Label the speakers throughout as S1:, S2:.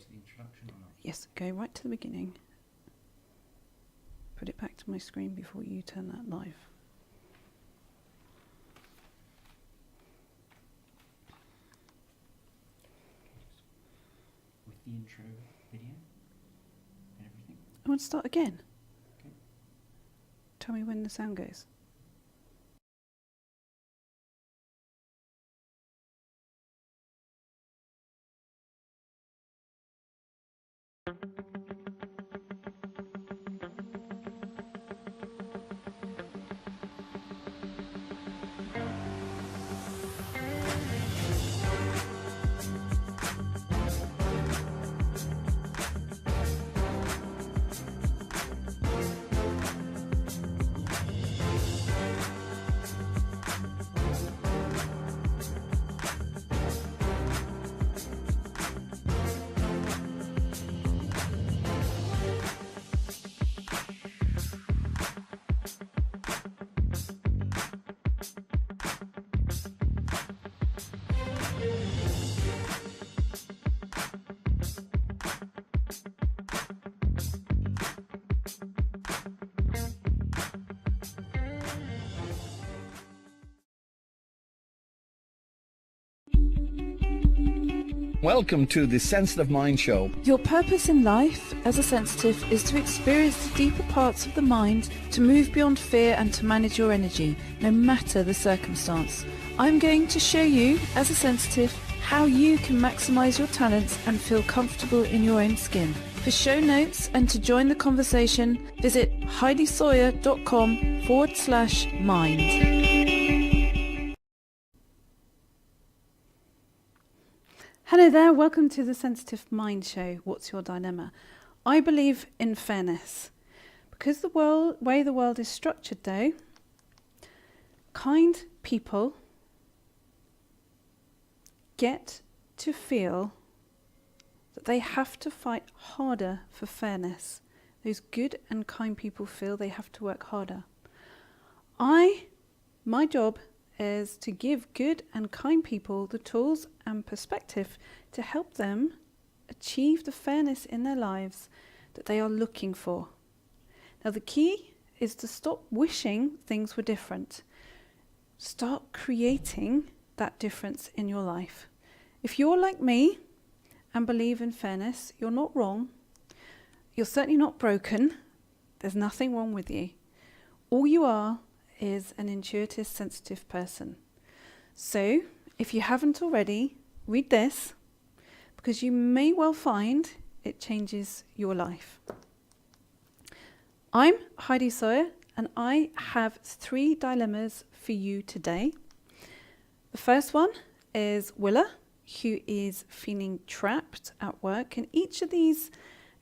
S1: the introduction or not?
S2: Yes, go right to the beginning. Put it back to my screen before you turn that live.
S1: With the intro video and everything?
S2: I want to start again.
S1: Okay.
S2: Tell me when the sound goes.
S3: Welcome to the Sensitive Mind Show.
S2: Your purpose in life as a sensitive is to experience the deeper parts of the mind, to move beyond fear and to manage your energy, no matter the circumstance. I'm going to show you, as a sensitive, how you can maximize your talents and feel comfortable in your own skin. For show notes and to join the conversation, visit HeidiSawyer.com/mind. Hello there, welcome to the Sensitive Mind Show. What's your dilemma? I believe in fairness. Because the way the world is structured though, kind people get to feel that they have to fight harder for fairness. Those good and kind people feel they have to work harder. My job is to give good and kind people the tools and perspective to help them achieve the fairness in their lives that they are looking for. Now the key is to stop wishing things were different. Start creating that difference in your life. If you're like me and believe in fairness, you're not wrong. You're certainly not broken. There's nothing wrong with you. All you are is an intuitive, sensitive person. So, if you haven't already, read this, because you may well find it changes your life. I'm Heidi Sawyer, and I have 3 dilemmas for you today. The first one is Willa, who is feeling trapped at work, and each of these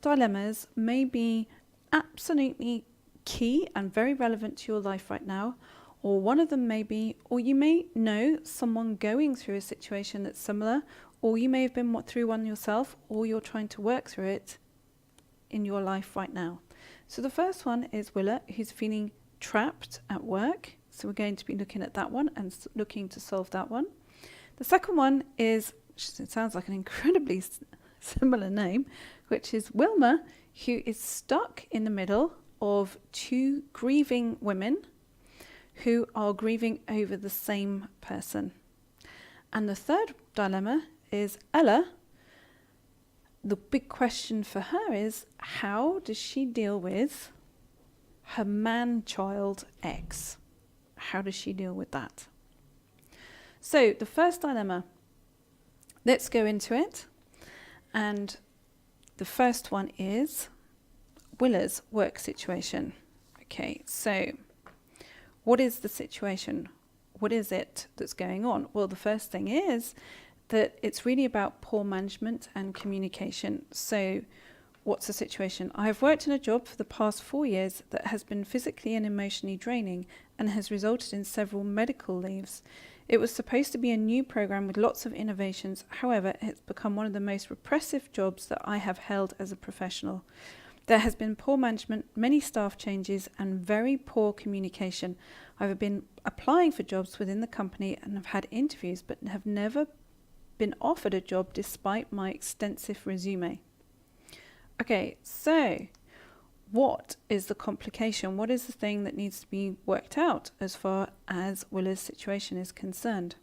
S2: dilemmas may be absolutely key and very relevant to your life right now, or one of them may be, or you may know someone going through a situation that's similar, or you may have been through one yourself, or you're trying to work through it in your life right now. So the first one is Willa, who's feeling trapped at work. So we're going to be looking at that one and looking to solve that one. The second one is, it sounds like an incredibly similar name, which is Wilma, who is stuck in the middle of 2 grieving women who are grieving over the same person. And the third dilemma is Ella. The big question for her is, how does she deal with her man-child ex? How does she deal with that? So the first dilemma, let's go into it. And the first one is Willa's work situation. Okay, so what is the situation? What is it that's going on? Well, the first thing is that it's really about poor management and communication. So what's the situation? I have worked in a job for the past 4 years that has been physically and emotionally draining and has resulted in several medical leaves. It was supposed to be a new program with lots of innovations. However, it's become one of the most repressive jobs that I have held as a professional. There has been poor management, many staff changes, and very poor communication. I've been applying for jobs within the company and have had interviews, but have never been offered a job despite my extensive resume. Okay, so what is the complication? What is the thing that needs to be worked out as far as Willa's situation is concerned?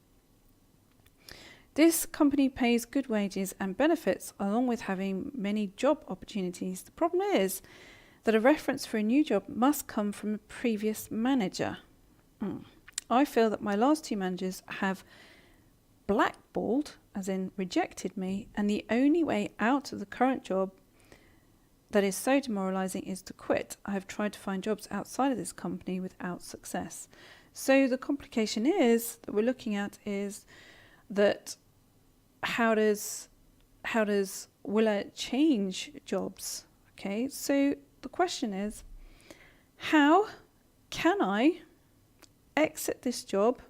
S2: This company pays good wages and benefits along with having many job opportunities. The problem is that a reference for a new job must come from a previous manager. I feel that my last two managers have blackballed, as in rejected me, and the only way out of the current job that is so demoralizing is to quit. I have tried to find jobs outside of this company without success. So the complication is that we're looking at is that how does Willa change jobs? Okay, so the question is, how can I exit this job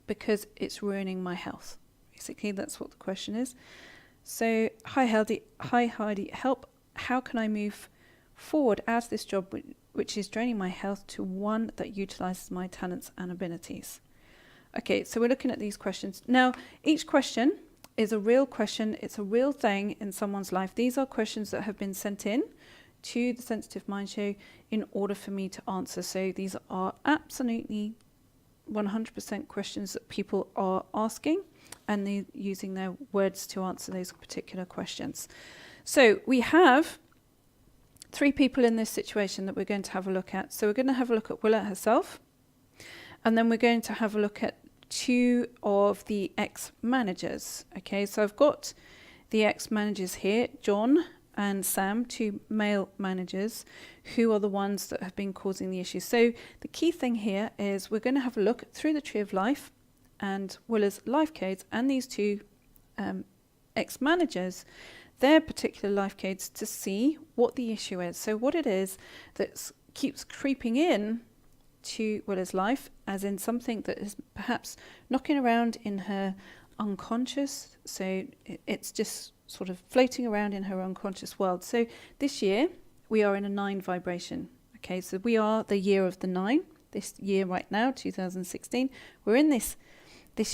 S2: because it's ruining my health? Basically, that's what the question is. So, hi Heidi, help. How can I move forward out of this job which is draining my health to one that utilizes my talents and abilities? Okay, so we're looking at these questions. Now, each question is a real question. It's a real thing in someone's life. These are questions that have been sent in to the Sensitive Mind Show in order for me to answer. So these are absolutely 100% questions that people are asking, and they're using their words to answer those particular questions. So we have three people in this situation that we're going to have a look at. So we're going to have a look at Willa herself, and then we're going to have a look at two of the ex-managers. Okay, so I've got the ex-managers here, John and Sam, two male managers, who are the ones that have been causing the issue. So the key thing here is we're going to have a look through the Tree of Life and Willa's life codes and these two ex-managers, their particular life codes, to see what the issue is. So what it is that keeps creeping in to Willa's life, as in something that is perhaps knocking around in her unconscious. So it's just sort of floating around in her unconscious world. So this year we are in a 9 vibration. Okay, so we are the year of the 9. This year right now, 2016, we're in this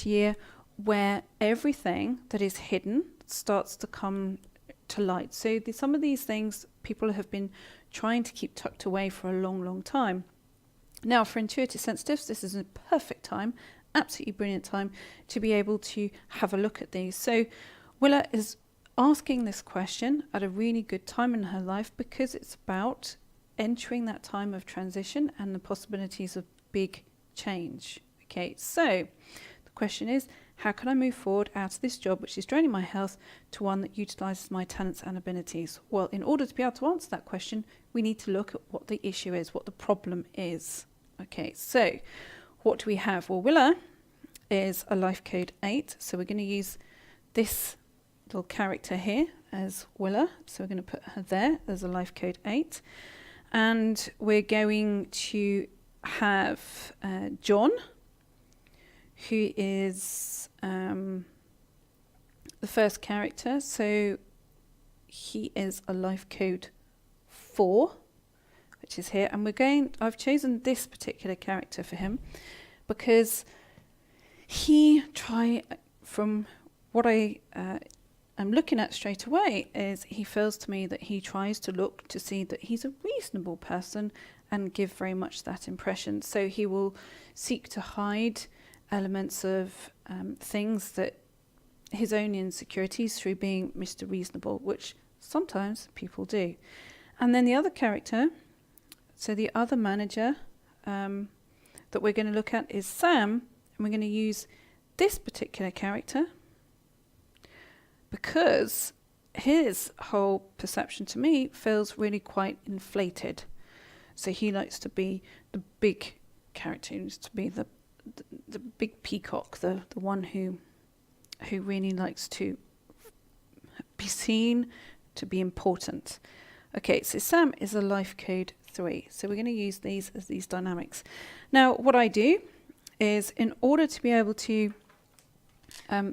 S2: year where everything that is hidden starts to come to light. So some of these things people have been trying to keep tucked away for a long, long time. Now, for intuitive sensitives, this is a perfect time, absolutely brilliant time to be able to have a look at these. So Willa is asking this question at a really good time in her life because it's about entering that time of transition and the possibilities of big change. Okay, so the question is, how can I move forward out of this job which is draining my health to one that utilizes my talents and abilities? Well, in order to be able to answer that question, we need to look at what the issue is, what the problem is. Okay, so what do we have? Well, Willa is a life code 8, so we're going to use this little character here as Willa. So we're going to put her there as a life code 8. And we're going to have John, who is the first character. So he is a life code 4, which is here. And I've chosen this particular character for him because from what I am looking at straight away, is he feels to me that he tries to look to see that he's a reasonable person and give very much that impression. So he will seek to hide elements of things that his own insecurities through being Mr. Reasonable, which sometimes people do. And then the other character, so the other manager that we're going to look at is Sam, and we're going to use this particular character because his whole perception to me feels really quite inflated. So he likes to be the big character, he likes to be the big peacock, the one who really likes to be seen, to be important. Okay, so Sam is a life code 3. So we're going to use these as these dynamics. Now, what I do is, in order to be able to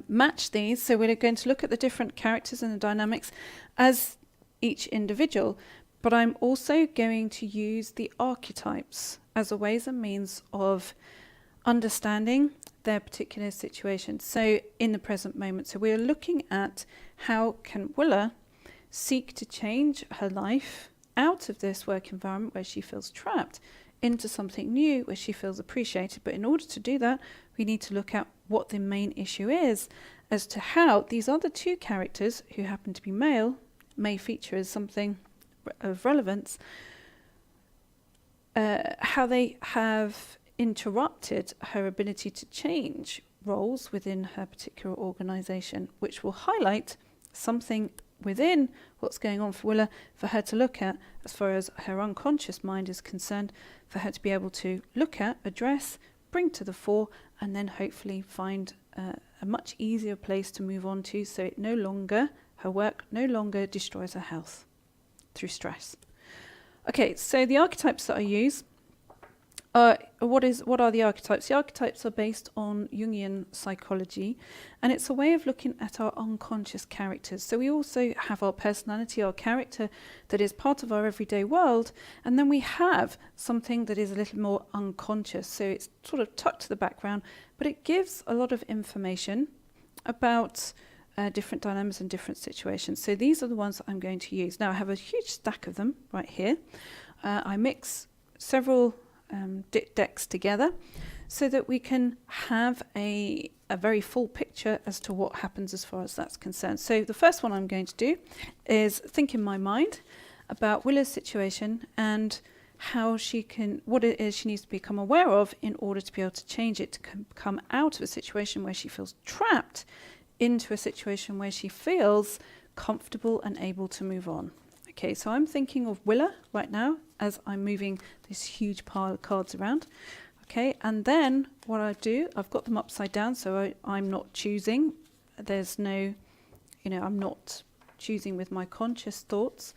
S2: match these, so we're going to look at the different characters and the dynamics as each individual, but I'm also going to use the archetypes as a ways and means of understanding their particular situation. So in the present moment, so we're looking at how can Willa seek to change her life out of this work environment where she feels trapped into something new where she feels appreciated. But in order to do that, we need to look at what the main issue is as to how these other two characters, who happen to be male, may feature as something of relevance, how they have interrupted her ability to change roles within her particular organisation, which will highlight something within what's going on for Willa for her to look at as far as her unconscious mind is concerned, for her to be able to look at, address, bring to the fore, and then hopefully find a much easier place to move on to, so her work no longer destroys her health through stress. Okay, so the archetypes that I use what are the archetypes? The archetypes are based on Jungian psychology, and it's a way of looking at our unconscious characters. So we also have our personality, our character that is part of our everyday world, and then we have something that is a little more unconscious. So it's sort of tucked to the background, but it gives a lot of information about different dilemmas and different situations. So these are the ones that I'm going to use. Now I have a huge stack of them right here. I mix several decks together so that we can have a very full picture as to what happens as far as that's concerned. So the first one I'm going to do is think in my mind about Willa's situation and what it is she needs to become aware of in order to be able to change it, to come out of a situation where she feels trapped into a situation where she feels comfortable and able to move on. Okay, so I'm thinking of Willa right now as I'm moving this huge pile of cards around. Okay, and then what I do, I've got them upside down, so I'm not choosing. There's no, I'm not choosing with my conscious thoughts.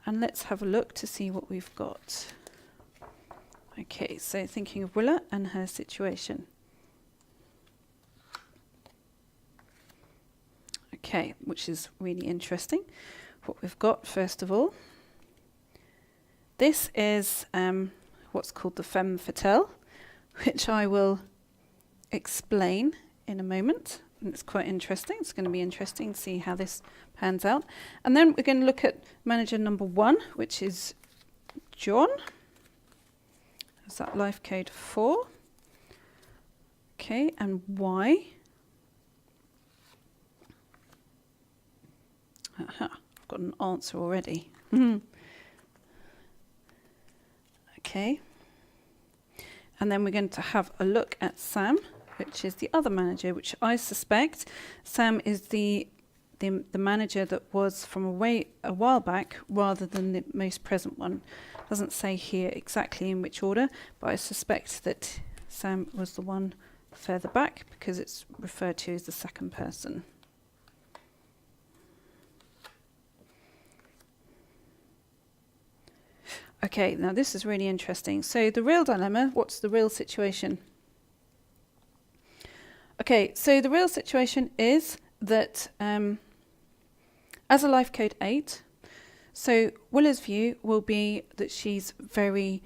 S2: And let's have a look to see what we've got. Okay, so thinking of Willa and her situation. Okay, which is really interesting. What we've got, first of all, this is what's called the femme fatale, which I will explain in a moment. And it's quite interesting. It's going to be interesting to see how this pans out. And then we're going to look at manager number 1, which is John. Is that life code 4? Okay, and why? Aha, I've got an answer already. Okay. And then we're going to have a look at Sam, which is the other manager, which I suspect Sam is the manager that was from a while back rather than the most present one. Doesn't say here exactly in which order, but I suspect that Sam was the one further back because it's referred to as the second person. Okay, now this is really interesting. So the real dilemma, what's the real situation? Okay, so the real situation is that as a life code 8, so Willa's view will be that she's very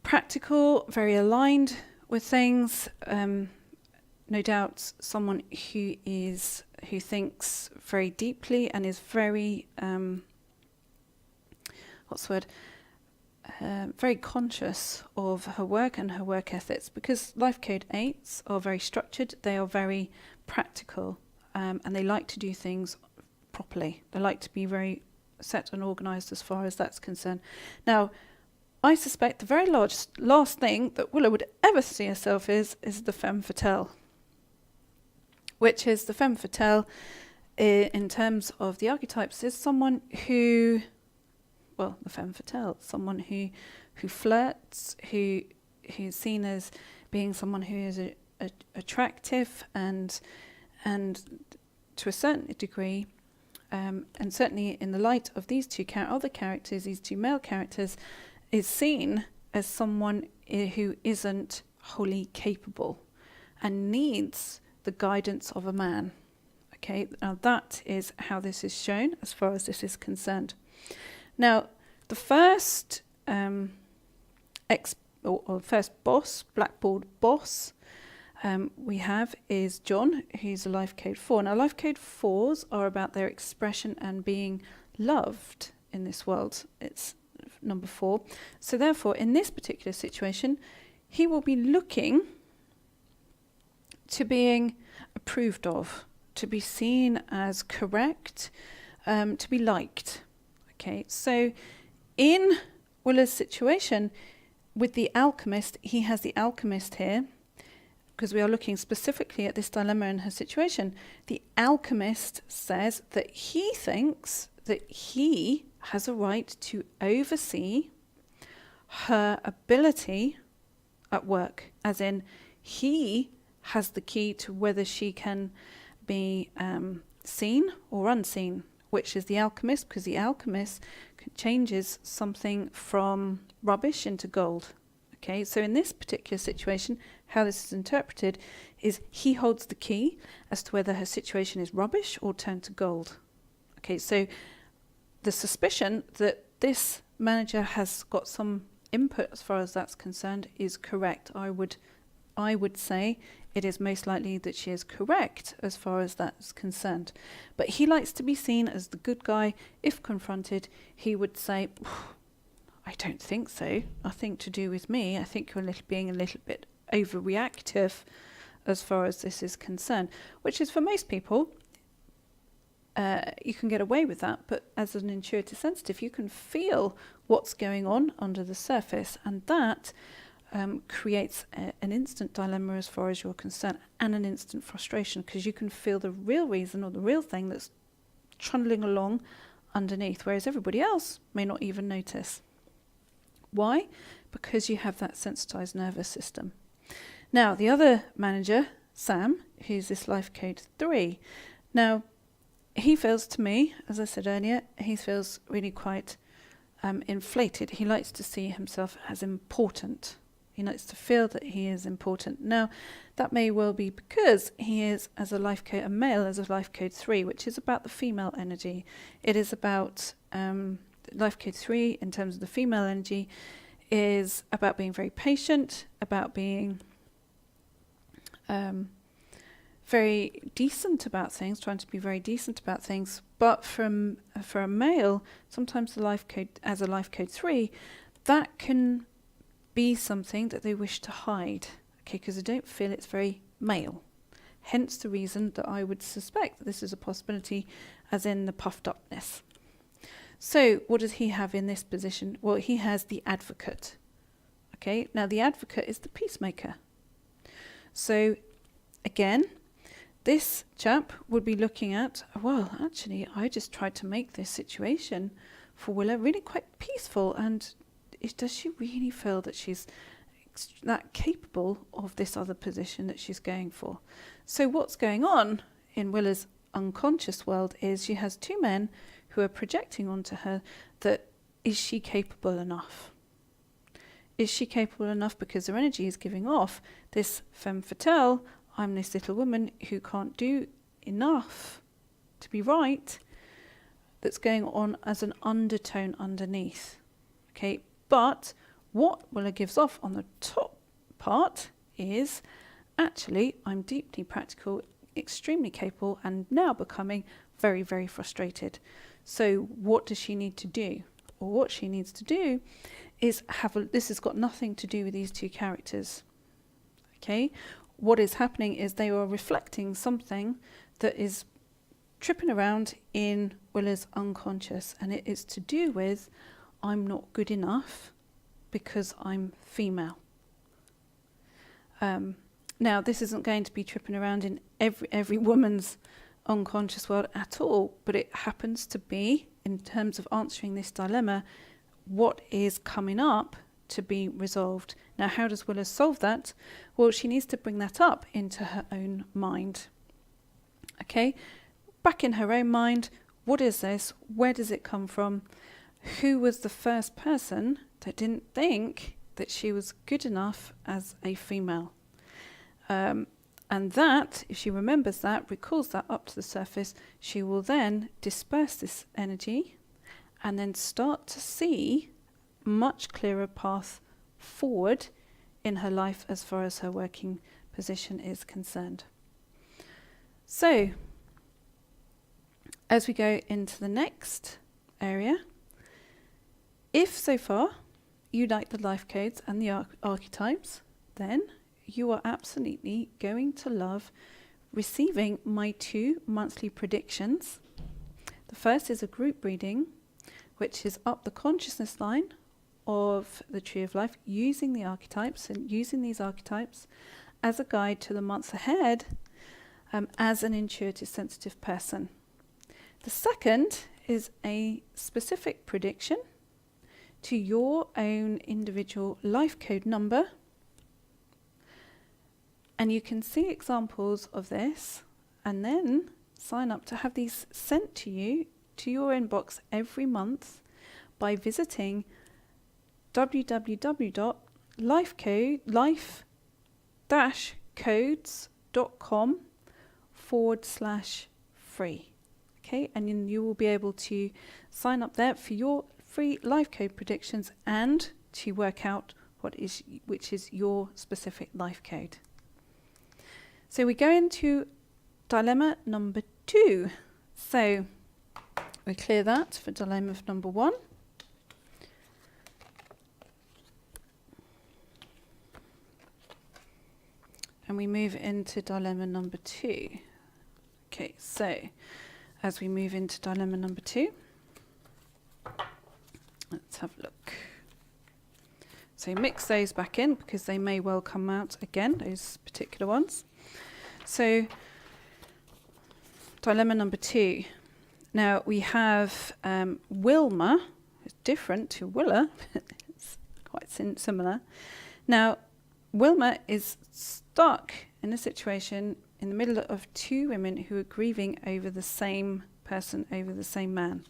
S2: practical, very aligned with things. No doubt someone who thinks very deeply and is very, very conscious of her work and her work ethics, because life code 8s are very structured, they are very practical, and they like to do things properly. They like to be very set and organised as far as that's concerned. Now, I suspect the very last thing that Willa would ever see herself is the femme fatale, which is the femme fatale in terms of the archetypes is someone who, well, the femme fatale, someone who flirts, who's seen as being someone who is attractive and to a certain degree, and certainly in the light of these two other characters, these two male characters, is seen as someone who isn't wholly capable and needs the guidance of a man. Okay, now that is how this is shown as far as this is concerned. Now, the first first boss, blackboard boss, we have is John, who's a life code 4. Now, life code 4s are about their expression and being loved in this world. It's number 4. So therefore, in this particular situation, he will be looking to being approved of, to be seen as correct, to be liked. Okay, so in Willa's situation with the alchemist, he has the alchemist here, because we are looking specifically at this dilemma in her situation. The alchemist says that he thinks that he has a right to oversee her ability at work, as in he has the key to whether she can be seen or unseen, which is the alchemist, because the alchemist changes something from rubbish into gold. Okay, so in this particular situation, how this is interpreted is he holds the key as to whether her situation is rubbish or turned to gold. Okay, so the suspicion that this manager has got some input as far as that's concerned is correct. I would say it is most likely that she is correct as far as that's concerned. But he likes to be seen as the good guy. If confronted, he would say, I don't think so. Nothing to do with me. I think you're being a little bit overreactive as far as this is concerned, which is for most people, you can get away with that. But as an intuitive sensitive, you can feel what's going on under the surface, and that creates an instant dilemma as far as you're concerned, and an instant frustration, because you can feel the real reason or the real thing that's trundling along underneath, whereas everybody else may not even notice. Why? Because you have that sensitized nervous system. Now, the other manager, Sam, who's this life code 3. Now, he feels to me, as I said earlier, he feels really quite inflated. He likes to see himself as important. He likes to feel that he is important. Now, that may well be because he is, as a life code, a male as a life code 3, which is about the female energy. It is about life code 3 in terms of the female energy is about being very patient, about being very decent about things, trying to be very decent about things. But for a male, sometimes the life code, as a life code 3, that can be something that they wish to hide, okay, because they don't feel it's very male. Hence the reason that I would suspect that this is a possibility, as in the puffed upness. So what does he have in this position? Well, he has the advocate. Okay, now the advocate is the peacemaker. So again, this chap would be looking at, well, actually, I just tried to make this situation for Willa really quite peaceful, and does she really feel that she's that capable of this other position that she's going for? So what's going on in Willa's unconscious world is she has 2 men who are projecting onto her that, is she capable enough? Is she capable enough, because her energy is giving off this femme fatale, I'm this little woman who can't do enough to be right, that's going on as an undertone underneath. Okay, but what Willa gives off on the top part is, actually, I'm deeply practical, extremely capable, and now becoming very, very frustrated. So what does she need to do? Or what she needs to do is this has got nothing to do with these 2 characters. Okay? What is happening is they are reflecting something that is tripping around in Willa's unconscious, and it is to do with, I'm not good enough because I'm female. Now, this isn't going to be tripping around in every woman's unconscious world at all, but it happens to be, in terms of answering this dilemma, what is coming up to be resolved. Now, how does Willa solve that? Well, she needs to bring that up into her own mind. Okay, back in her own mind, what is this? Where does it come from? Who was the first person that didn't think that she was good enough as a female? And that, if she remembers that, recalls that up to the surface, she will then disperse this energy and then start to see much clearer path forward in her life as far as her working position is concerned. So, as we go into the next area, if so far you like the life codes and the archetypes, then you are absolutely going to love receiving my 2 monthly predictions. The first is a group reading, which is up the consciousness line of the Tree of Life, using the archetypes and using these archetypes as a guide to the months ahead as an intuitive sensitive person. The second is a specific prediction to your own individual life code number. And you can see examples of this and then sign up to have these sent to you to your inbox every month by visiting www.life-codes.com/free. Okay, and then you will be able to sign up there for your free life code predictions and to work out which is your specific life code. So we go into dilemma number 2. So we clear that for dilemma number 1. And we move into dilemma number 2. Okay, so as we move into dilemma number 2, let's have a look. So mix those back in because they may well come out again, those particular ones. So dilemma number 2. Now we have Wilma, it's different to Willa, it's quite similar. Now Wilma is stuck in a situation in the middle of 2 women who are grieving over the same person, over the same man.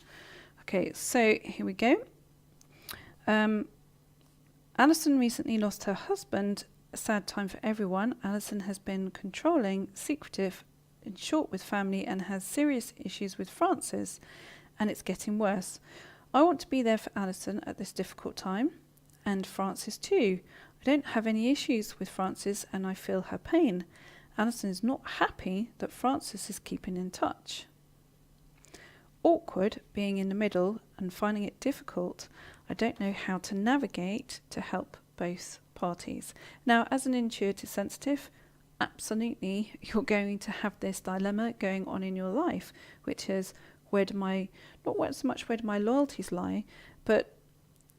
S2: Okay, so here we go. Alison recently lost her husband, a sad time for everyone. Alison has been controlling, secretive, and short with family and has serious issues with Francis, and it's getting worse. I want to be there for Alison at this difficult time, and Francis too. I don't have any issues with Francis and I feel her pain. Alison is not happy that Francis is keeping in touch. Awkward being in the middle and finding it difficult. I don't know how to navigate to help both parties. Now, as an intuitive sensitive, absolutely you're going to have this dilemma going on in your life, which is where do my loyalties lie, but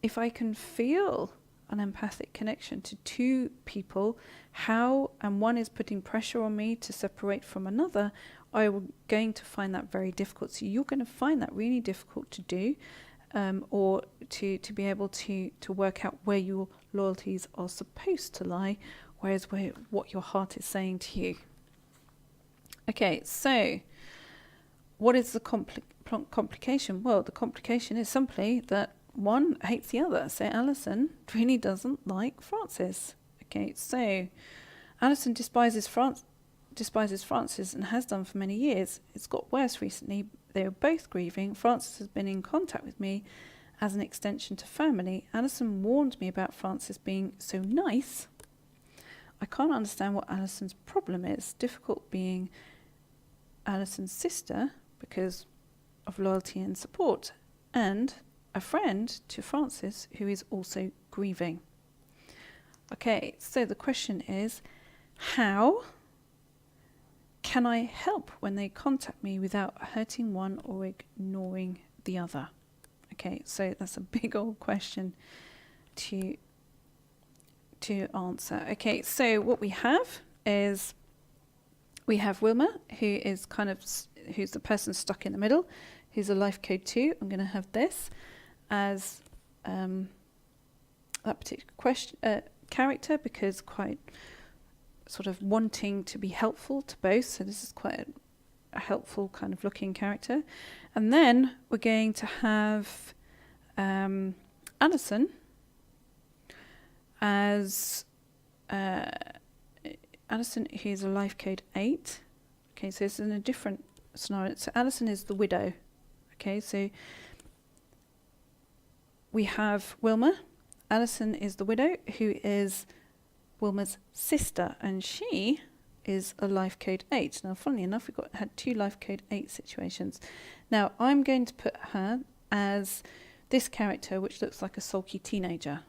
S2: if I can feel an empathic connection to 2 people, and one is putting pressure on me to separate from another, I'm going to find that very difficult. So you're going to find that really difficult to do, or to be able to work out where your loyalties are supposed to lie, whereas what your heart is saying to you. Okay, so what is the complication? Well, the complication is simply that one hates the other. So Alison really doesn't like Francis. Okay, so Alison despises Francis and has done for many years. It's got worse recently. They are both grieving. Francis has been in contact with me as an extension to family. Alison warned me about Francis being so nice. I can't understand what Alison's problem is. Difficult being Alison's sister because of loyalty and support, and a friend to Francis who is also grieving. Okay, so the question is, how can I help when they contact me without hurting one or ignoring the other? Okay, so that's a big old question to answer. Okay, so what we have is we have Wilma, who's the person stuck in the middle, who's a life code 2. I'm going to have this as that particular character because quite sort of wanting to be helpful to both. So this is quite a helpful kind of looking character. And then we're going to have Alison as Alison, who's a life code 8. Okay, so this is in a different scenario. So Alison is the widow. Okay, so we have Wilma. Alison is the widow who is Wilma's sister, and she is a life code 8. Now, funnily enough, had 2 life code 8 situations. Now, I'm going to put her as this character, which looks like a sulky teenager,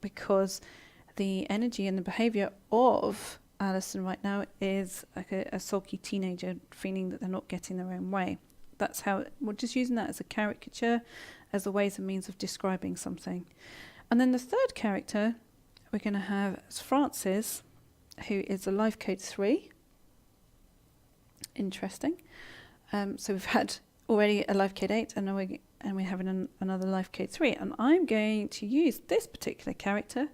S2: because the energy and the behaviour of Alison right now is like a sulky teenager feeling that they're not getting their own way. That's how we're just using that as a caricature, as a ways and means of describing something. And then the third character we're going to have is Frances, who is a life code 3. Interesting. So we've had already a life code 8, and we're having another life code 3. And I'm going to use this particular character,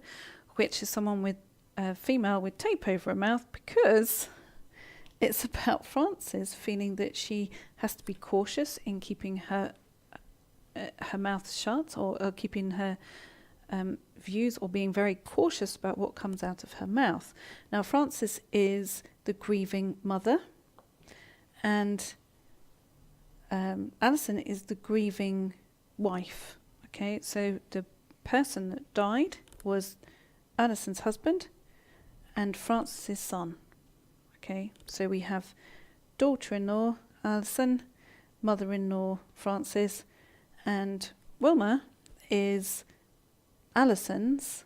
S2: which is someone with a female with tape over her mouth, because it's about Frances feeling that she has to be cautious in keeping her mouth shut, or keeping her views, or being very cautious about what comes out of her mouth. Now, Frances is the grieving mother, and Alison is the grieving wife. Okay, so the person that died was Alison's husband and Frances's son. Okay, so we have daughter-in-law Alison, mother-in-law Frances, and Wilma is Alison's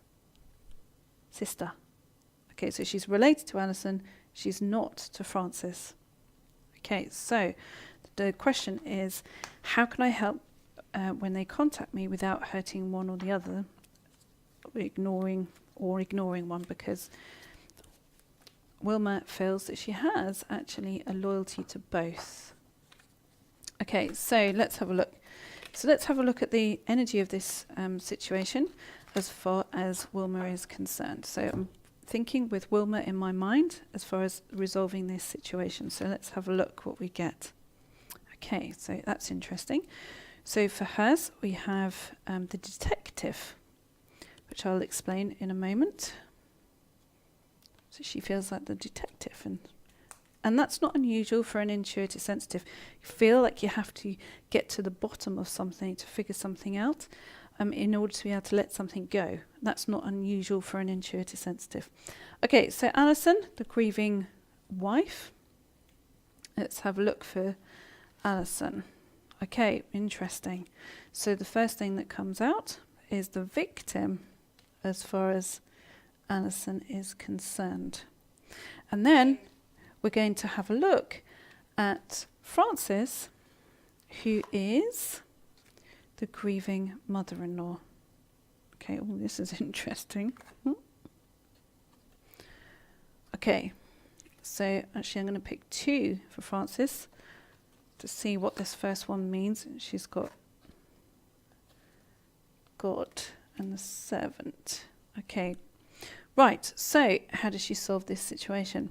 S2: sister. Okay, so she's related to Alison, she's not to Frances. Okay, so the question is, how can I help when they contact me without hurting one or the other, ignoring one, because Wilma feels that she has actually a loyalty to both. Okay, so let's have a look. So let's have a look at the energy of this situation as far as Wilma is concerned. So I'm thinking with Wilma in my mind as far as resolving this situation. So let's have a look what we get. Okay, so that's interesting. So for hers, we have the detective, which I'll explain in a moment. So she feels like the detective, and that's not unusual for an intuitive sensitive. You feel like you have to get to the bottom of something to figure something out in order to be able to let something go. That's not unusual for an intuitive sensitive. Okay, so Alison, the grieving wife. Let's have a look for Alison. Okay, interesting. So the first thing that comes out is the victim as far as Alison is concerned. And then we're going to have a look at Frances, who is the grieving mother-in-law. Okay, oh, this is interesting. Okay, so actually I'm going to pick 2 for Frances to see what this first one means. She's got God and the servant. Okay, right, so how does she solve this situation?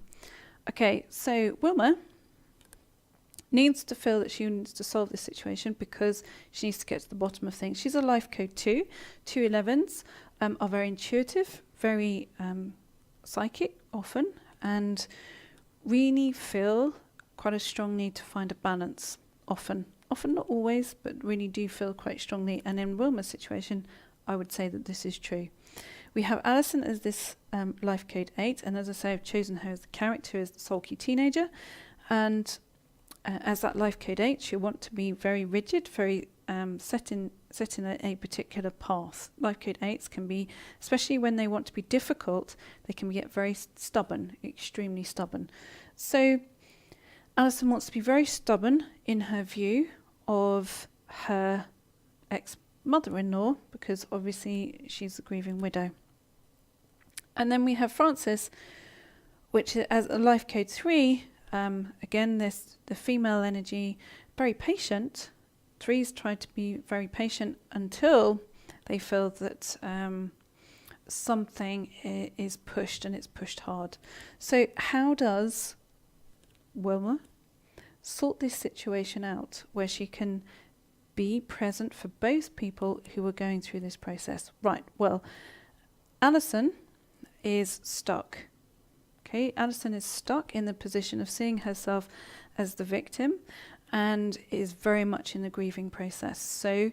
S2: Okay, so Wilma needs to feel that she needs to solve this situation because she needs to get to the bottom of things. She's a life code 2. 2 11s are very intuitive, very psychic often, and really feel quite a strong need to find a balance often. Often, not always, but really do feel quite strongly. And in Wilma's situation, I would say that this is true. We have Alison as this life code 8, and as I say, I've chosen her as the character as the sulky teenager. And as that life code 8, she'll want to be very rigid, very set in a particular path. Life code 8s can be, especially when they want to be difficult, they can get very stubborn, extremely stubborn. So Alison wants to be very stubborn in her view of her ex-mother-in-law, because obviously she's a grieving widow. And then we have Frances, which is as a life code 3. Again, the female energy, very patient. 3s try to be very patient until they feel that something is pushed, and it's pushed hard. So how does Wilma sort this situation out where she can be present for both people who are going through this process? Right, well, Alison is stuck. Okay, Alison is stuck in the position of seeing herself as the victim and is very much in the grieving process. So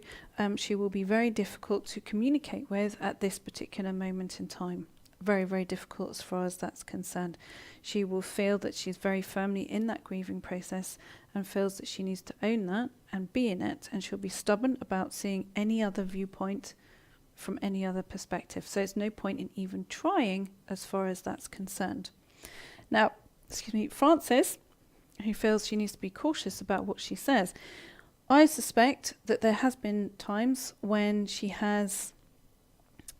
S2: she will be very difficult to communicate with at this particular moment in time. very, very difficult as far as that's concerned. She will feel that she's very firmly in that grieving process and feels that she needs to own that and be in it, and she'll be stubborn about seeing any other viewpoint from any other perspective. So it's no point in even trying as far as that's concerned. Now, Frances, who feels she needs to be cautious about what she says, I suspect that there has been times when she has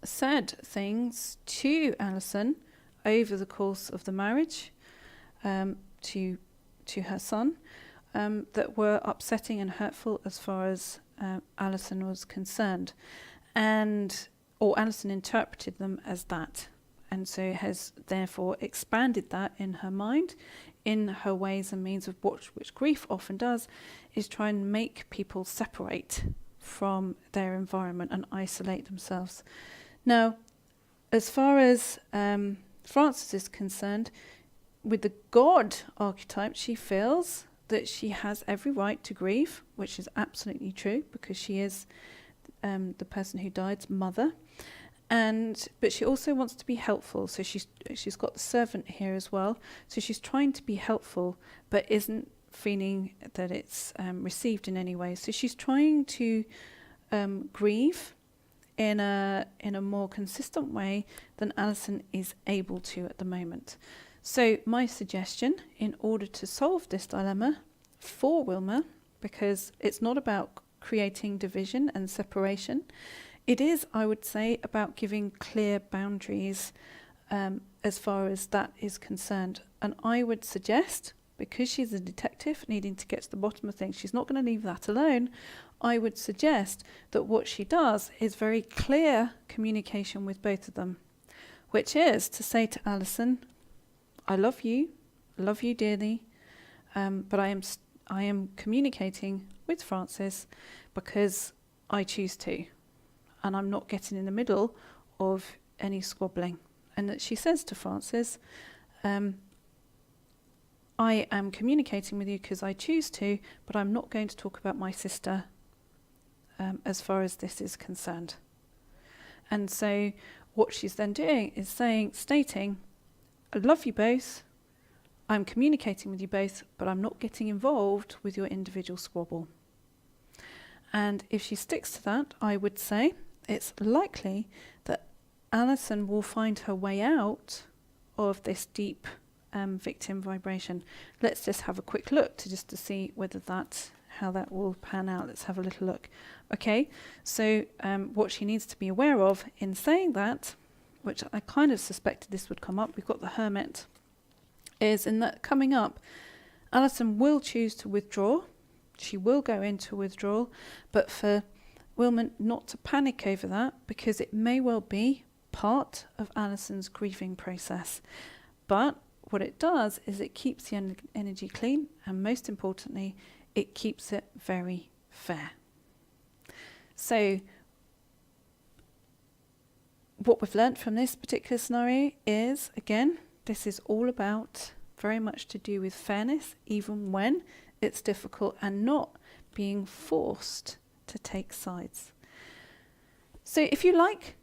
S2: said things to Alison over the course of the marriage, to her son, that were upsetting and hurtful as far as Alison was concerned, or Alison interpreted them as that, and so has therefore expanded that in her mind, in her ways and means of which grief often does, is try and make people separate from their environment and isolate themselves. Now, as far as Frances is concerned, with the God archetype, she feels that she has every right to grieve, which is absolutely true, because she is the person who died's mother. But she also wants to be helpful, so she's got the servant here as well. So she's trying to be helpful, but isn't feeling that it's received in any way. So she's trying to grieve in a more consistent way than Alison is able to at the moment. So my suggestion, in order to solve this dilemma for Wilma, because it's not about creating division and separation, it is, I would say, about giving clear boundaries as far as that is concerned. And I would suggest, because she's a detective needing to get to the bottom of things, she's not going to leave that alone. I would suggest that what she does is very clear communication with both of them, which is to say to Alison, I love you dearly, but I am communicating with Frances because I choose to, and I'm not getting in the middle of any squabbling. And that she says to Frances, I am communicating with you because I choose to, but I'm not going to talk about my sister as far as this is concerned. And so what she's then doing is stating, I love you both, I'm communicating with you both, but I'm not getting involved with your individual squabble. And if she sticks to that, I would say it's likely that Alison will find her way out of this deep victim vibration. Let's just have a quick look to see how that will pan out. Let's have a little look. Okay, so what she needs to be aware of in saying that, which I kind of suspected this would come up, we've got the Hermit, is in that coming up, Alison will choose to withdraw. She will go into withdrawal, but for Wilma not to panic over that, because it may well be part of Alison's grieving process. But what it does is it keeps the energy clean, and most importantly, it keeps it very fair. So what we've learnt from this particular scenario is, again, this is all about very much to do with fairness, even when it's difficult, and not being forced to take sides. So if you like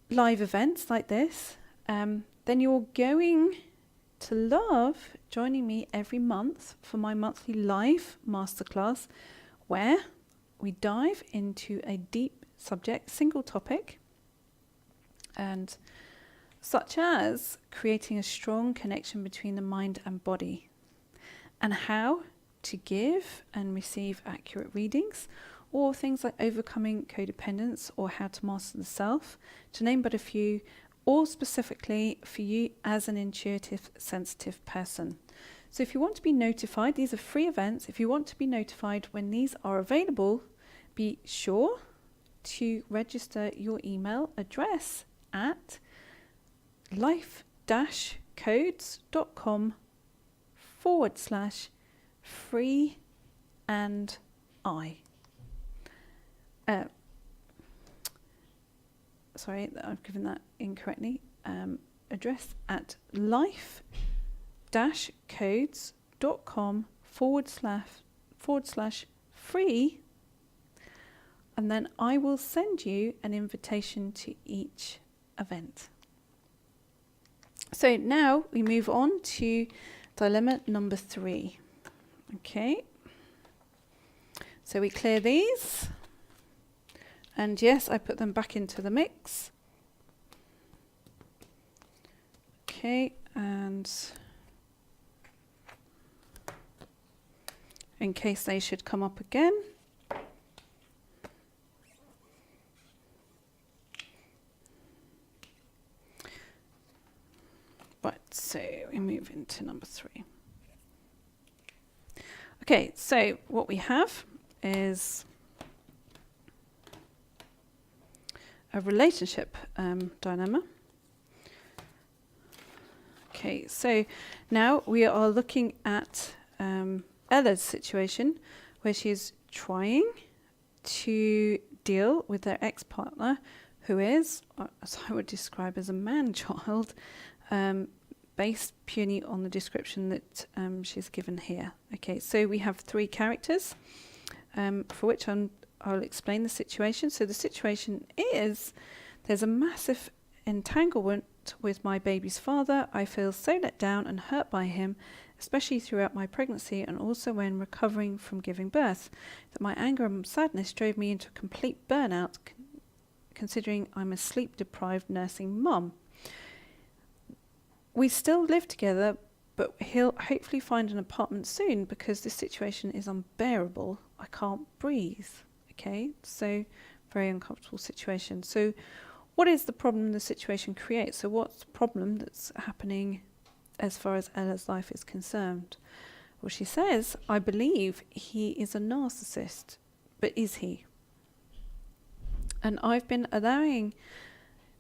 S2: live events like this, then you're going to love joining me every month for my monthly live masterclass, where we dive into a deep subject, single topic, and such as creating a strong connection between the mind and body, and how to give and receive accurate readings, or things like overcoming codependence or how to master the self, to name but a few, all specifically for you as an intuitive, sensitive person. So if you want to be notified, these are free events. If you want to be notified when these are available, be sure to register your email address at life-codes.com/free and I. Sorry, I've given that incorrectly. Address at life-codes.com/free, and then I will send you an invitation to each event. So now we move on to dilemma number 3. Okay. So we clear these. And yes, I put them back into the mix. Okay, and in case they should come up again. Right, so we move into number 3. Okay, so what we have is a relationship dilemma. Okay, so now we are looking at Ella's situation, where she's trying to deal with their ex-partner, who is, as I would describe, as a man-child, based purely on the description that she's given here. Okay, so we have 3 characters, for which I'll explain the situation. So the situation is, there's a massive entanglement with my baby's father. I feel so let down and hurt by him, especially throughout my pregnancy and also when recovering from giving birth, that my anger and sadness drove me into a complete burnout, considering I'm a sleep-deprived nursing mum. We still live together, but he'll hopefully find an apartment soon because this situation is unbearable. I can't breathe. Okay, so very uncomfortable situation. So what is the problem the situation creates? So what's the problem that's happening as far as Ella's life is concerned? Well, she says, I believe he is a narcissist, but is he? And I've been allowing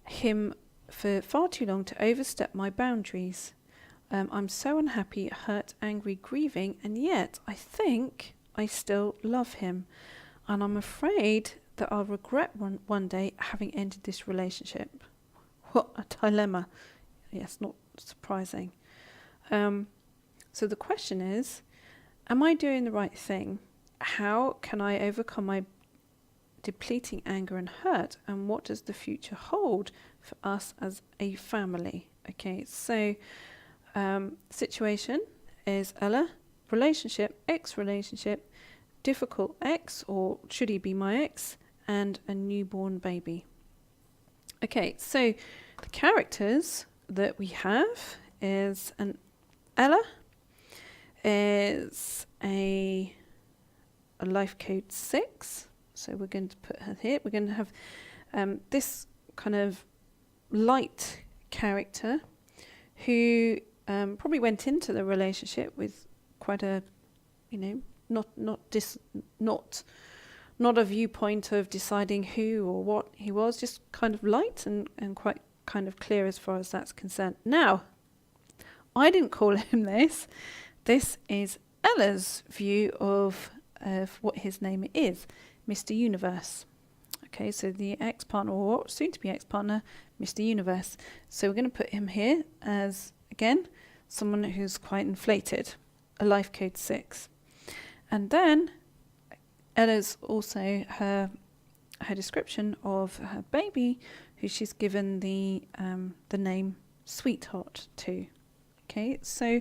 S2: him for far too long to overstep my boundaries. I'm so unhappy, hurt, angry, grieving, and yet I think I still love him. And I'm afraid that I'll regret one day having ended this relationship. What a dilemma. Yes, not surprising. So the question is, am I doing the right thing? How can I overcome my depleting anger and hurt? And what does the future hold for us as a family? Okay, so situation is Ella, relationship, ex-relationship, difficult ex, or should he be my ex, and a newborn baby. Okay, so the characters that we have is an Ella is a life code 6. So we're going to put her here. We're going to have this kind of light character who probably went into the relationship with quite a, not a viewpoint of deciding who or what he was, just kind of light and quite kind of clear as far as that's concerned. Now, I didn't call him this. This is Ella's view of what his name is, Mr. Universe. Okay, so the ex-partner, or soon-to-be ex-partner, Mr. Universe. So we're going to put him here as, again, someone who's quite inflated, a life code 6. And then Ella's also her description of her baby, who she's given the name Sweetheart to. Okay, so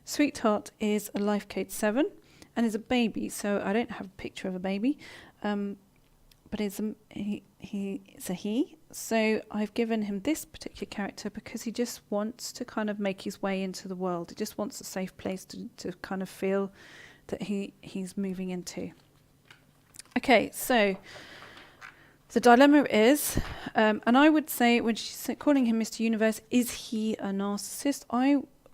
S2: Sweetheart is a life code 7 and is a baby. So I don't have a picture of a baby, but it's a he. So I've given him this particular character because he just wants to kind of make his way into the world. He just wants a safe place to kind of feel that he's moving into. Okay, so the dilemma is, and I would say when she's calling him Mr. Universe, is he a narcissist?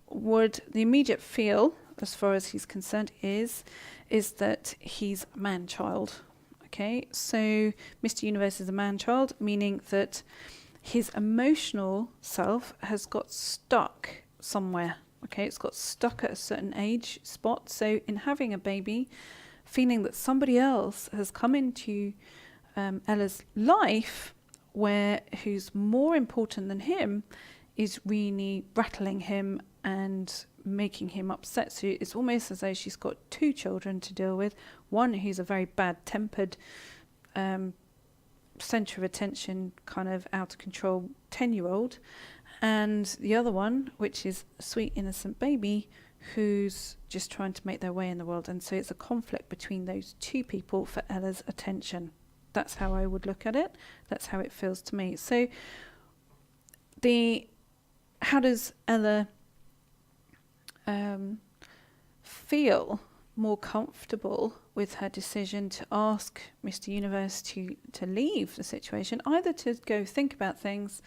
S2: The immediate feel, as far as he's concerned, is that he's a man-child. Okay, so Mr. Universe is a man-child, meaning that his emotional self has got stuck somewhere. Okay, it's got stuck at a certain age spot. So in having a baby, feeling that somebody else has come into Ella's life who's more important than him is really rattling him and making him upset. So it's almost as though she's got 2 children to deal with. One who's a very bad-tempered, centre of attention, kind of out of control 10-year-old, and the other one, which is a sweet innocent baby who's just trying to make their way in the world. And so it's a conflict between those two people for Ella's attention. That's how I would look at it. That's how it feels to me. So how does Ella feel more comfortable with her decision to ask Mr. Universe to leave the situation, either to go think about things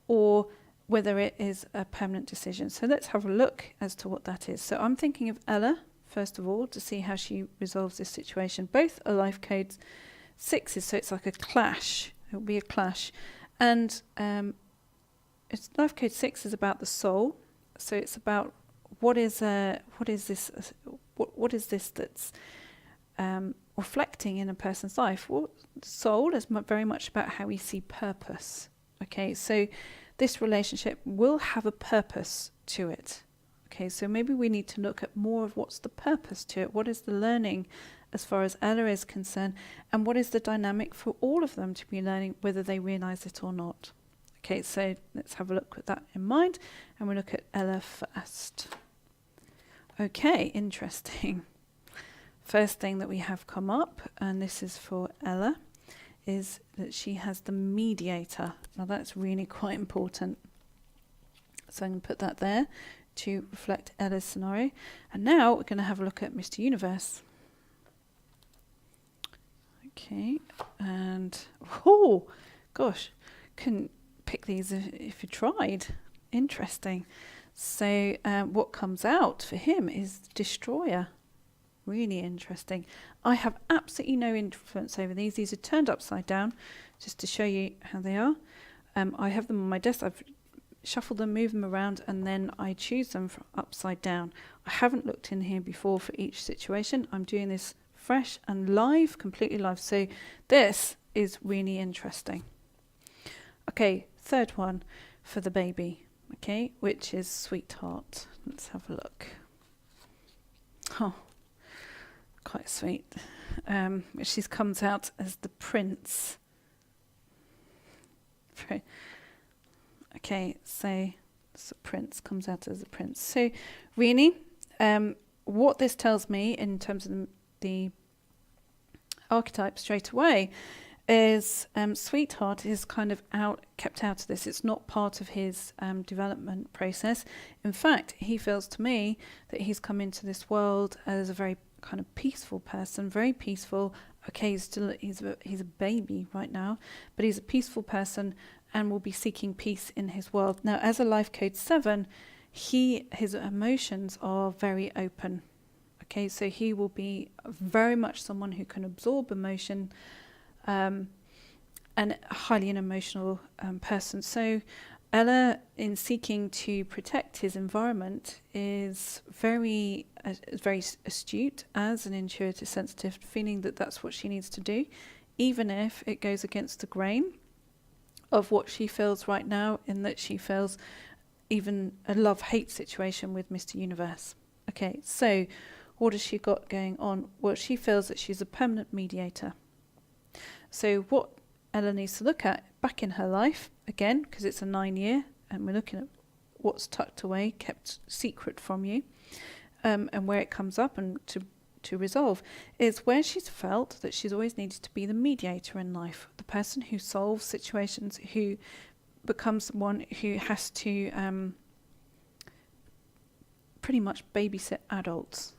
S2: or whether it is a permanent decision? So let's have a look as to what that is. So I'm thinking of Ella, first of all, to see how she resolves this situation. Both are life codes 6s, so it's like a clash. It will be a clash. And it's life code 6 is about the soul. So it's about what is this that's reflecting in a person's life. Well, soul is very much about how we see purpose. Okay, so this relationship will have a purpose to it. Okay, so maybe we need to look at more of what's the purpose to it. What is the learning as far as Ella is concerned, and what is the dynamic for all of them to be learning, whether they realize it or not. Okay, so let's have a look with that in mind, and we'll look at Ella first. Okay, interesting. First thing that we have come up, and this is for Ella, is that she has the mediator. Now that's really quite important. So I'm going to put that there to reflect Ella's scenario. And now we're going to have a look at Mr. Universe. Okay, and oh gosh, couldn't pick these if you tried. Interesting. So what comes out for him is Destroyer. Really interesting. I have absolutely no influence over these. These are turned upside down, just to show you how they are. I have them on my desk. I've shuffled them, moved them around, and then I choose them from upside down. I haven't looked in here before for each situation. I'm doing this fresh and live, completely live. So this is really interesting. Okay, third one for the baby, okay, which is Sweetheart. Let's have a look. Oh, quite sweet. She comes out as the prince. Okay, so the prince comes out as a prince. So really, what this tells me in terms of the archetype straight away is Sweetheart is kind of kept out of this. It's not part of his development process. In fact, he feels to me that he's come into this world as a very kind of peaceful person, very peaceful. Okay, he's a baby right now, but he's a peaceful person and will be seeking peace in his world. Now, as a life code 7, his emotions are very open. Okay, so he will be very much someone who can absorb emotion, and highly an emotional person. So Ella, in seeking to protect his environment, is very astute as an intuitive sensitive, feeling that that's what she needs to do, even if it goes against the grain of what she feels right now, in that she feels even a love-hate situation with Mr. Universe. Okay, so what has she got going on? Well, she feels that she's a permanent mediator. So what Ella needs to look at back in her life, again, because it's a 9-year, and we're looking at what's tucked away, kept secret from you, and where it comes up and to resolve, is where she's felt that she's always needed to be the mediator in life, the person who solves situations, who becomes someone who has to pretty much babysit adults.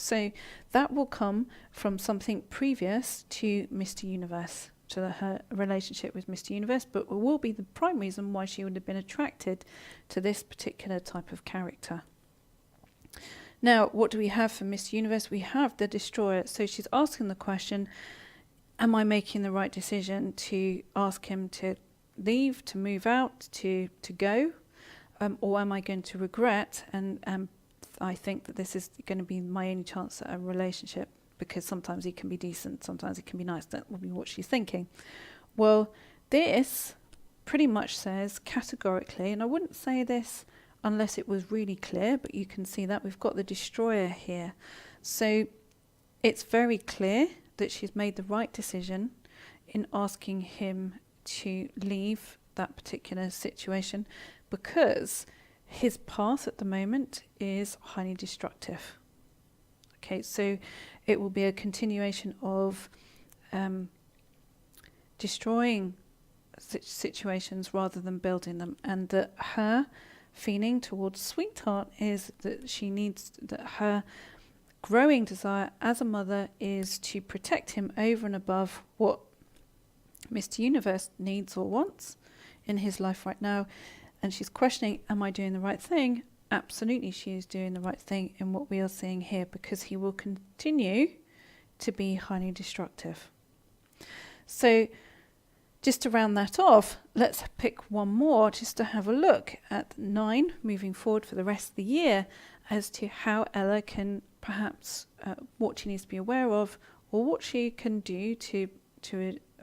S2: So that will come from something previous to Mr. Universe, to her relationship with Mr. Universe, but will be the prime reason why she would have been attracted to this particular type of character. Now, what do we have for Mr. Universe? We have the Destroyer. So she's asking the question, am I making the right decision to ask him to leave, to move out, to go, or am I going to regret and I think that this is going to be my only chance at a relationship, because sometimes he can be decent, sometimes he can be nice. That will be what she's thinking. Well, this pretty much says categorically, and I wouldn't say this unless it was really clear, but you can see that we've got the Destroyer here. So it's very clear that she's made the right decision in asking him to leave that particular situation, because his path at the moment is highly destructive. Okay, so it will be a continuation of destroying situations rather than building them, and that her feeling towards Sweetheart is that she needs, that her growing desire as a mother is to protect him over and above what Mr. Universe needs or wants in his life right now. And she's questioning, am I doing the right thing? Absolutely, she is doing the right thing in what we are seeing here, because he will continue to be highly destructive. So just to round that off, let's pick one more just to have a look at 9 moving forward for the rest of the year as to how Ella can perhaps, what she needs to be aware of, or what she can do to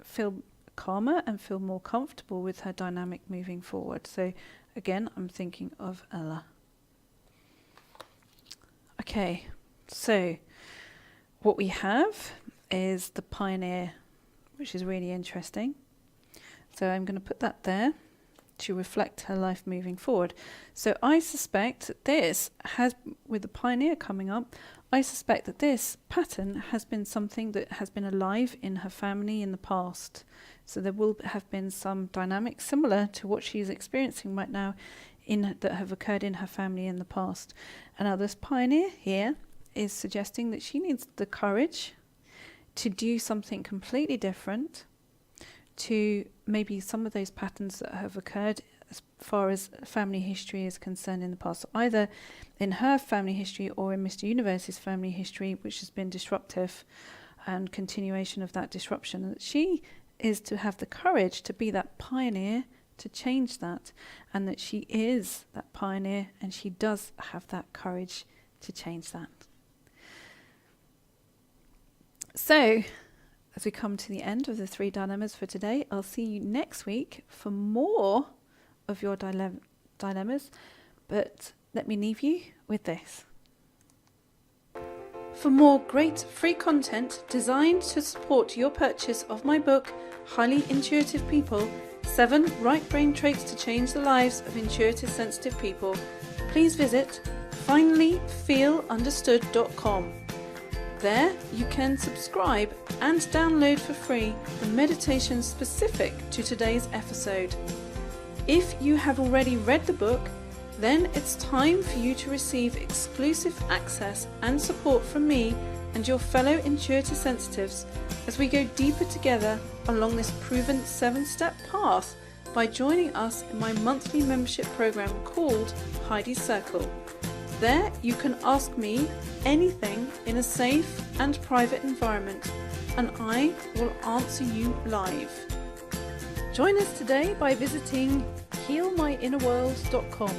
S2: feel calmer and feel more comfortable with her dynamic moving forward. So again, I'm thinking of Ella. Okay, so what we have is the Pioneer, which is really interesting. So I'm going to put that there to reflect her life moving forward. So I suspect that this has, with the Pioneer coming up, I suspect that this pattern has been something that has been alive in her family in the past. So there will have been some dynamics similar to what she's experiencing right now that have occurred in her family in the past. And now this Pioneer here is suggesting that she needs the courage to do something completely different to maybe some of those patterns that have occurred as far as family history is concerned in the past. So either in her family history or in Mr. Universe's family history, which has been disruptive, and continuation of that disruption. And that she is to have the courage to be that pioneer to change that, and that she is that pioneer and she does have that courage to change that. So, as we come to the end of the 3 dilemmas for today, I'll see you next week for more of your dilemmas, but let me leave you with this. For more great free content designed to support your purchase of my book, Highly Intuitive People, 7 Right Brain Traits to Change the Lives of Intuitive Sensitive People, please visit finallyfeelunderstood.com. There you can subscribe and download for free the meditation specific to today's episode. If you have already read the book, then it's time for you to receive exclusive access and support from me and your fellow intuitive sensitives as we go deeper together along this proven 7-step path by joining us in my monthly membership program called Heidi's Circle. There you can ask me anything in a safe and private environment, and I will answer you live. Join us today by visiting healmyinnerworld.com.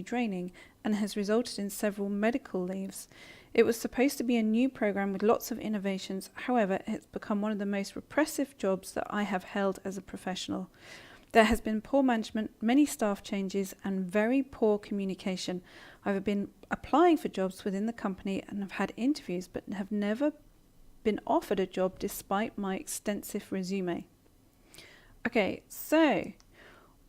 S2: Draining and has resulted in several medical leaves. It was supposed to be a new program with lots of innovations. However, it's become one of the most repressive jobs that I have held as a professional. There has been poor management, many staff changes, and very poor communication. I've been applying for jobs within the company and have had interviews, but have never been offered a job despite my extensive resume. Okay, so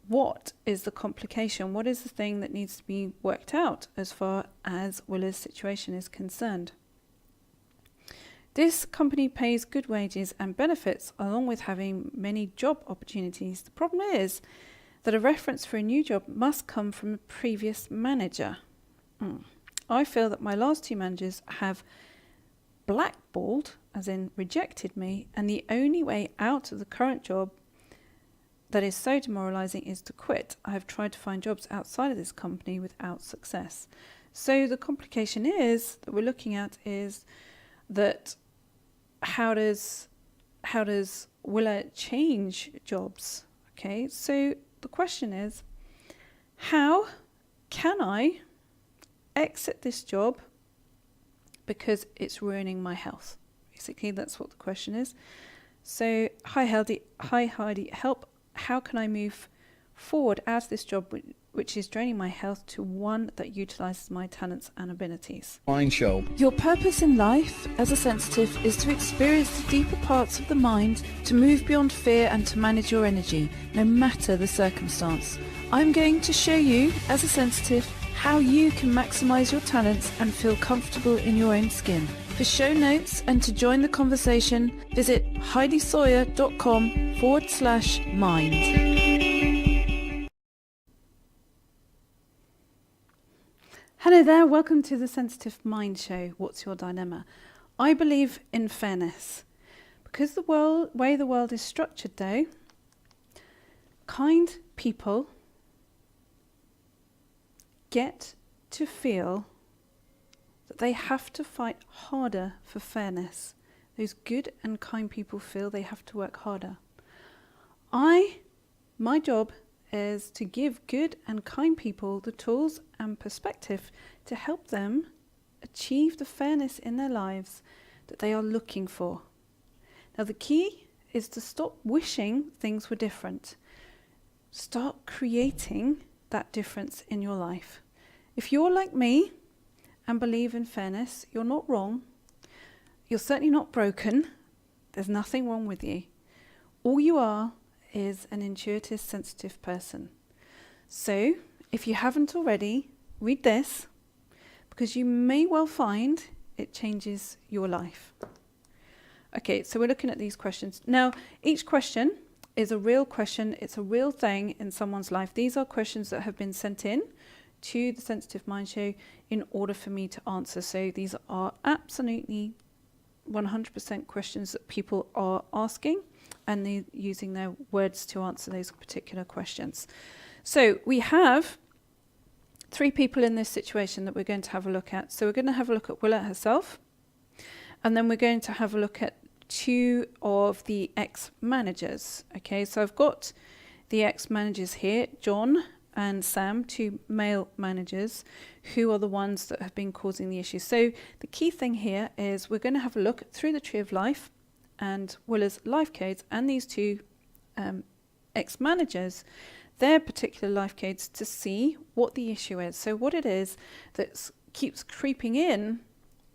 S2: what is the complication? What is the thing that needs to be worked out as far as Willa's situation is concerned? This company pays good wages and benefits along with having many job opportunities. The problem is that a reference for a new job must come from a previous manager. I feel that my last 2 managers have blackballed, as in rejected me, and the only way out of the current job that is so demoralizing is to quit. I have tried to find jobs outside of this company without success. So the complication is that we're looking at is that how does Willa change jobs? Okay, so the question is, how can I exit this job because it's ruining my health? Basically, that's what the question is. So, hi Heidi, help. How can I move forward out of this job which is draining my health to one that utilizes my talents and abilities.
S3: Mind Show.
S2: Your purpose in life as a sensitive is to experience the deeper parts of the mind, to move beyond fear and to manage your energy, no matter the circumstance. I'm going to show you, as a sensitive, how you can maximize your talents and feel comfortable in your own skin. For show notes and to join the conversation, visit heidisawyer.com/mind. Hello there, welcome to the Sensitive Mind Show. What's your dilemma? I believe in fairness. Because the way the world is structured though, kind people get to feel that they have to fight harder for fairness. Those good and kind people feel they have to work harder. My job is to give good and kind people the tools and perspective to help them achieve the fairness in their lives that they are looking for. Now the key is to stop wishing things were different. Start creating that difference in your life. If you're like me and believe in fairness, you're not wrong. You're certainly not broken. There's nothing wrong with you. All you are is an intuitive, sensitive person. So, if you haven't already, read this, because you may well find it changes your life. Okay, so we're looking at these questions. Now, each question is a real question. It's a real thing in someone's life. These are questions that have been sent in to the Sensitive Mind Show in order for me to answer. So these are absolutely 100% questions that people are asking, and they're using their words to answer those particular questions. So we have 3 people in this situation that we're going to have a look at. So we're going to have a look at Willa herself, and then we're going to have a look at 2 of the ex-managers. Okay, so I've got the ex-managers here, John and Sam, 2 male managers, who are the ones that have been causing the issue. So the key thing here is we're going to have a look through the Tree of Life and Willa's life codes and these 2 ex-managers, their particular life codes, to see what the issue is. So what it is that keeps creeping in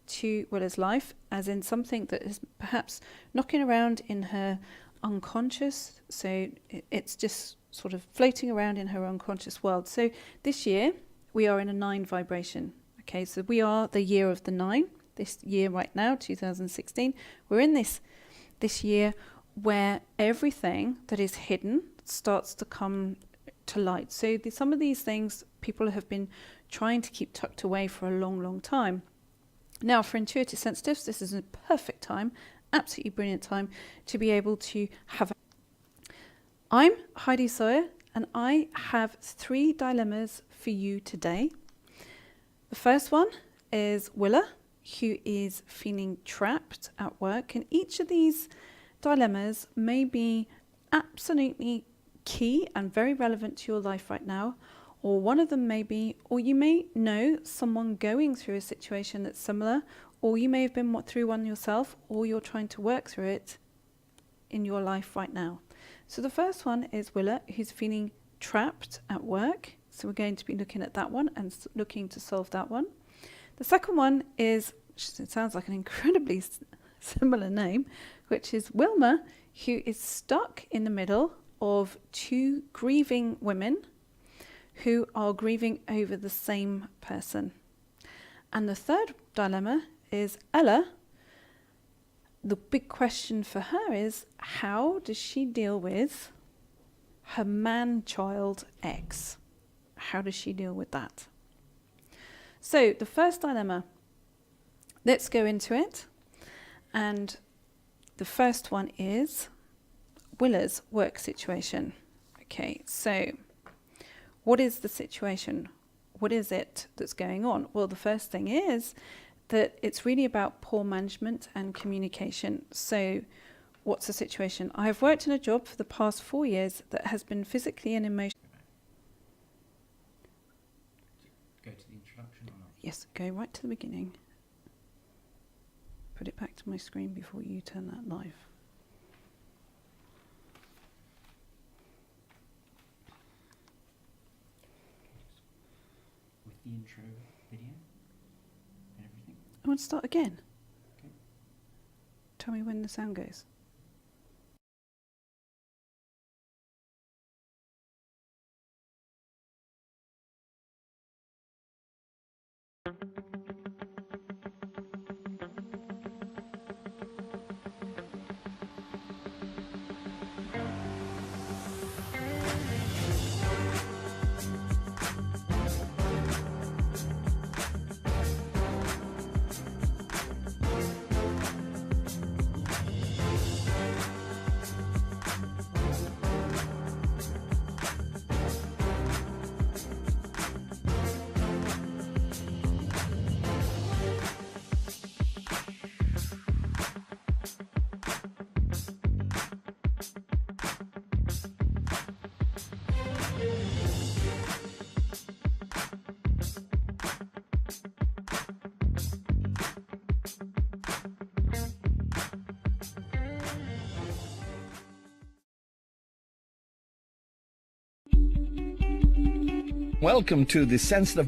S2: to Willa's life, as in something that is perhaps knocking around in her unconscious. So it's just sort of floating around in her unconscious world. So this year we are in a 9 vibration. Okay, so we are the year of the 9. This year right now, 2016, we're in this year where everything that is hidden starts to come to light. So some of these things people have been trying to keep tucked away for a long, long time. Now, for intuitive sensitives, this is a perfect time, absolutely brilliant time to be able to have. I'm Heidi Sawyer, and I have 3 dilemmas for you today. The first one is Willa, who is feeling trapped at work, and each of these dilemmas may be absolutely key and very relevant to your life right now, or one of them may be, or you may know someone going through a situation that's similar, or you may have been through one yourself, or you're trying to work through it in your life right now. So the first one is Willa, who's feeling trapped at work. So we're going to be looking at that one and looking to solve that one. The second one is, it sounds like an incredibly similar name, which is Wilma, who is stuck in the middle of 2 grieving women who are grieving over the same person. And the third dilemma is Ella. The big question for her is, how does she deal with her man-child ex? How does she deal with that? So the first dilemma, let's go into it. And the first one is Willa's work situation. Okay, so what is the situation? What is it that's going on? Well, the first thing is that it's really about poor management and communication. So what's the situation? I have worked in a job for the past 4 years that has been physically and emotionally.
S1: Go to the introduction or not?
S2: Yes, go right to the beginning. Put it back to my screen before you turn that live.
S1: the intro video and everything?
S2: I want to start again.
S1: Okay.
S2: Tell me when the sound goes.
S3: Welcome to the Sensitive